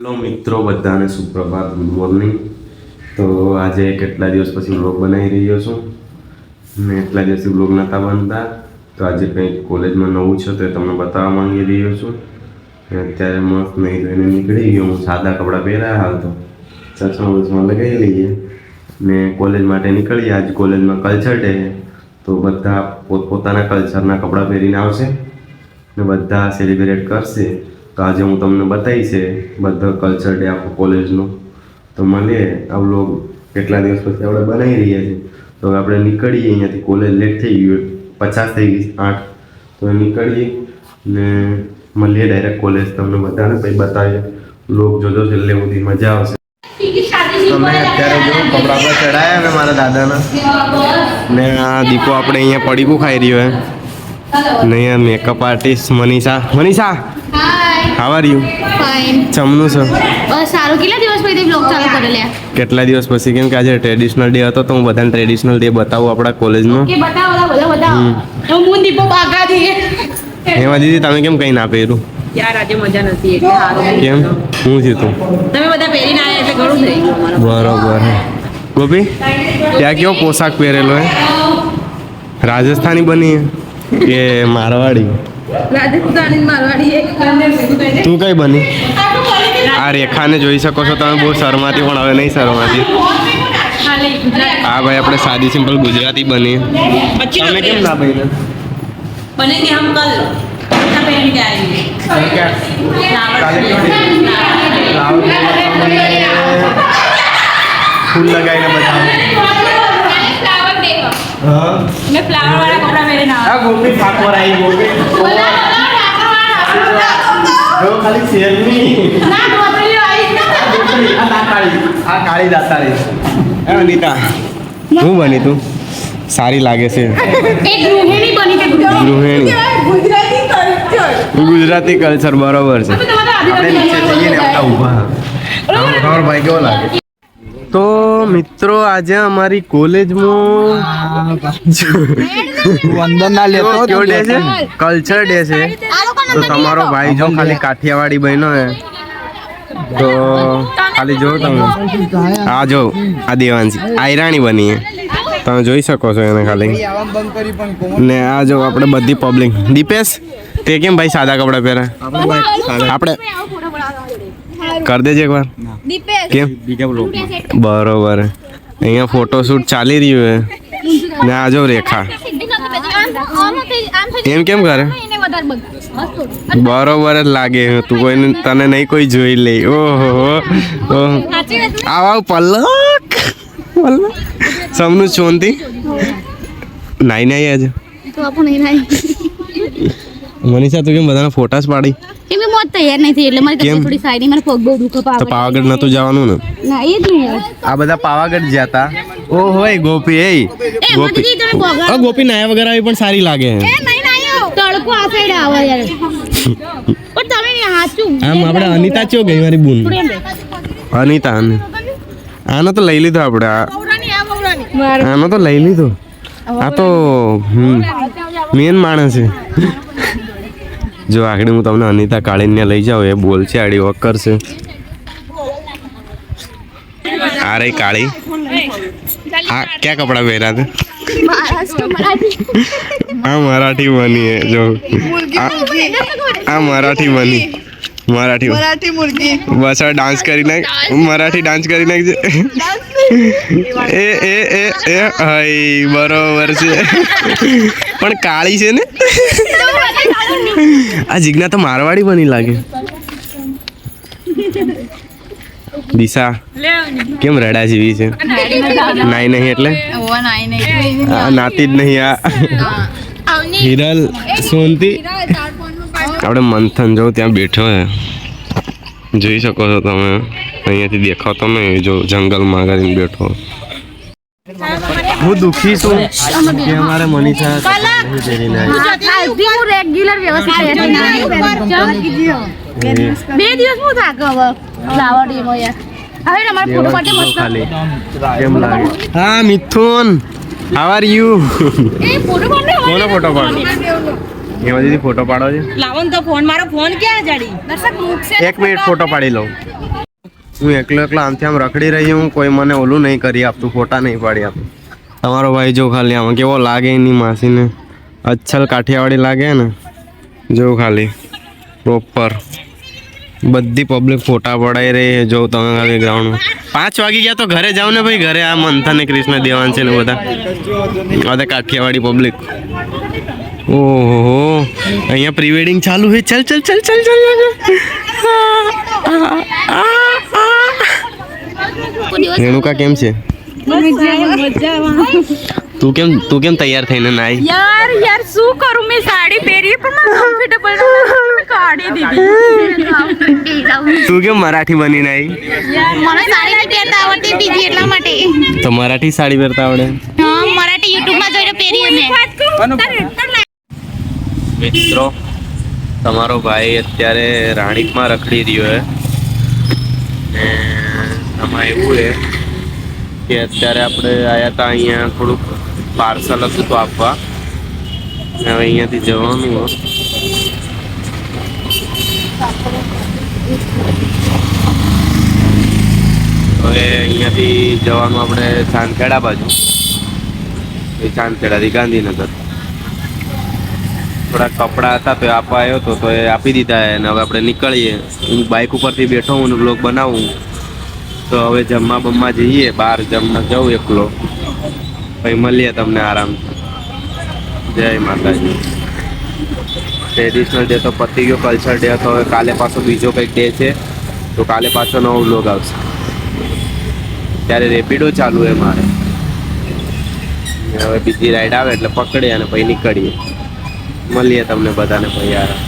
Hello મિત્રો, બધાને સુપ્રભાત, good morning. તો આજે કેટલા દિવસ પછી વ્લોગ બનાવી રહ્યો છું ને એટલા દિવસથી વ્લોગ નહોતા બનતા, તો આજે કંઈક કોલેજમાં નવું છે તો એ તમને બતાવવા માંગી રહ્યો છું. અત્યારે મસ્ત નહીં ધોઈને નીકળી ગયો હું, સાદા કપડાં પહેર્યા, હાલ તો ચશ્મા લગાવી લઈએ ને કોલેજ માટે નીકળીએ. આજ કોલેજમાં કલ્ચર ડે છે તો બધા પોતપોતાના કલ્ચરના કપડાં પહેરીને આવશે ને બધા સેલિબ્રેટ કરશે. તો આજે હું તમને બતાવીશ બધો કલ્ચર ડે આપણો કોલેજનો. તો મળીએ આ વ્લોગ કેટલા દિવસ પછી આપણે બનાવી રહ્યા છીએ. તો હવે આપણે નીકળીએ અહીંયાથી, કોલેજ લેટ થઈ ગયું, 50 થઈ ગઈ 8, તો નીકળીએ ને મળીએ ડાયરેક્ટ કોલેજ. તમને બધાને પછી બતાવીએ, વ્લોગ જોજો છેલ્લે સુધી, મજા આવશે. તમે અત્યારે જો કપડા પર ચડાયા ને મારા દાદાના, ને આ દીપો આપણે અહીંયા પડીકું ખાઈ રહ્યો હે ને અહીંયા makeup artist Manisha how are you? Fine. ચમનું છે બસ સારું. કેટલા દિવસ પછી બ્લોગ ચાલુ કર્યો લે? કેટલા દિવસ પછી, કેમ કે આજે ટ્રેડિશનલ ડે હતો તો હું બધાને ટ્રેડિશનલ ડે બતાવું આપણા કોલેજનો. કે બતાવો. હું દીપો બાગા દીએ. એમાં દીદી તમે કેમ કંઈ ના પહેર્યું? યાર આજે મજા નથી એટલે સારું. કેમ, શું થયું તું? તમે બધા પહેરીને આવ્યા એટલે ઘણું થઈ ગયું અમારું. બરોબર. ગોપી, ત્યાં કેવો પોશાક પહેરેલો હે? રાજસ્થાની બની કે મારવાડી? રાજસ્થાની મારવાડી એક તું કઈ બની? આ રેખાને જોઈ શકો છો તમે, બહુ શરમાતી પણ હવે નહીં શરમાતી. હા ભાઈ, આપણે સાદી સિમ્પલ ગુજરાતી બની. તમે કેમ ના બની? बनेंगे हम कल अच्छा पहन के आएंगे फूल लगाઈને બતાવો. मैं फ्लावर वाला कपड़ा मेरे नाम આ ગોપી ઠાકોર આવી, ગોપી જો ખાલી શેરની આ કાળી દાતારી. એ અનિતા, હું બની તું? સારી લાગે છે. એક ગૃહિણી બની કે ગૃહિણી ગુજરાતી કલ્ચર બરોબર છે. આપણે નીચે જઈએ ને આપણા ઊભા. ખબર ભાઈ કેવો લાગે? તો મિત્રો આજે અમારી કોલેજમાં વંદન ના લેતો કયો ડે છે? કલ્ચર ડે છે. તો તમારો ભાઈ જો ખાલી કાઠિયાવાડી બન્યો હે, તો ખાલી જો તમે આ જો આ દેવાંશી આયરાણી બની હે, તમે જોઈ શકો છો એને ખાલી. ને આ જો આપણે બધી પબ્લિક. દીપેશ, તે કેમ ભાઈ સાદા કપડા પહેર્યા? આપણે કરી દેજે એકવાર. કેમ? બરોબર. અહીંયા ફોટોશૂટ ચાલી રહ્યું હે ને આ જો રેખા એમ કેમ કરે? બરોબર જ લાગે. તું કોઈને તને નહીં કોઈ જોઈ લે. ઓહો આવ પલક સમનું ચોંતી નાઈ નાઈ આજે મનીષા, તું કેમ બધાના ફોટાસ પાડી? કેમ કે મોત તૈયાર નહીં થઈ એટલે મારી તબિયત થોડી સારી, મારે પગ બહુ દુખે. તો પાવાગઢ નતું જવાનું ને? ના એ જ નહીં. આ બધા પાવાગઢ ગયા તા. ઓ હોય ગોપી, એ ગોપી, ગોપી નાયા વગર આવી પણ સારી લાગે. તડકો આ સાઈડ આવે યાર. પણ તમે ને હાચું આમ આપણે અનિતા ચો ગઈ મારી બૂન અનિતા. આનો તો લઈ લીધો આપણે, આનો તો લઈ લીધો. આ તો મેન માણસ છે. જો આગળ હું તમને અનિતા કાળીને લઈ જાઉં, એ બોલશે, આડી વોક કરશે. આ રહી કાળી. આ ક્યાં કપડા પહેર્યા હતા? આ મરાઠી બની હે જો. આ મરાઠી બની, મરાઠી મુર્ગી. બસ આ ડાન્સ કરી નાખ, મરાઠી ડાન્સ કરી નાખજે. એ એ એ એ હાય બરોબર છે. પણ કાળી છે ને. આ જીજ્ઞા તો મારવાડી બની લાગે. દિશા કેમ રડા જેવી છે? નાઈ નહીં એટલે આ નાતી જ નહીં. આ હિરલ સોનતી આપણે મંથન જો ત્યાં બેઠો હે, જોઈ શકો છો તમે. અહીંયાથી દેખાતો નહીં, જો જંગલમાં કરીને બેઠો. હું દુખી છું કે અમારે મનીષા રેગ્યુલર વ્યવસ્થિત 2 દિવસ હું થાક હવે ફ્લાવર ડે માં યાર. હવે અમાર ફોટો પાડે મસ્ત ખાલી કેમ લાગે? હા મિથુન, હાવ આર યુ? એ ફોટો પાડે કોનો ફોટો પાડો? એમાં દીદી ફોટો પાડો છે. લાવો ને તો ફોન, મારો ફોન ક્યાં જડી? દર્શક મુખ છે. 1 મિનિટ ફોટો પાડી લઉં. હું એકલો આમથી આમ રખડી રહી હું, કોઈ મને ઓલું નહીં કરી આપતું, ફોટા નહીં પાડી આપતું. તમારો ભાઈ જો ખાલી આમાં કેવો લાગે એની માસીને, અચ્છલ કાઠિયાવાડી લાગે ને, જો ખાલી પ્રોપર બધી પબ્લિક ફોટા પડાઈ રહી છે. જો તમે ખાલી ગ્રાઉન્ડમાં 5 વાગી ગયા તો ઘરે જાઓ ને ભાઈ. ઘરે આ મંથન ને કૃષ્ણ દેવાન છે ને બધા કાઠિયાવાડી પબ્લિક. ઓહો અહીંયા પ્રી વેડિંગ ચાલુ છે. ચલ ચલ ચલ ચલ ચલ રેણુકા કેમ છે? તું કેમ તૈયાર થઈને નાઈ? યાર શું કરું, મેં સાડી પહેરી પણ મને કમ્ફર્ટેબલ કાઢી દીધી. તું કેમ મરાઠી બની નાઈ? મને સાડી નહીં પહેરતા આવડતી દીદી એટલા માટે. તો મરાઠી સાડી પહેરતા આવડે? હા મરાઠી યુટ્યુબમાં જોઈને પહેરી અમે. મિત્રો તમારો ભાઈ અત્યારે રાણીપમાં રખડી રહ્યો છે. આમાં એવું છે કે અત્યારે આપણે આવ્યા હતા અહીંયા થોડુંક પાર્સલ હતું તો આપવા. હવે અહીંયાથી જવાનું હવે અહીંયાથી જવાનું આપણે ચાંદખેડા બાજુ, એ ચાંદખેડાથી ગાંધીનગર. થોડા કપડાં હતા તો એ આપવા આવ્યો હતો તો એ આપી દીધા અને હવે આપણે નીકળીએ. હું બાઇક ઉપરથી બેઠો હું ને બ્લોગ બનાવું. તો હવે જમવા બમવા જઈએ, બહાર જમવા જાઉં એકલો, પછી મળીએ તમને આરામથી. જય માતાજી. ટ્રેડિશનલ ડે તો પતી ગયો, કલ્ચર ડે હતો. હવે કાલે પાછો બીજો કંઈક ડે છે તો કાલે પાછો નવો બ્લોગ આવશે. ત્યારે રેપિડો ચાલુ છે મારે. હવે બીજી રાઈડ આવે એટલે પકડીએ અને પછી નીકળીએ. મળીએ તમને બધાને પછી આરામ.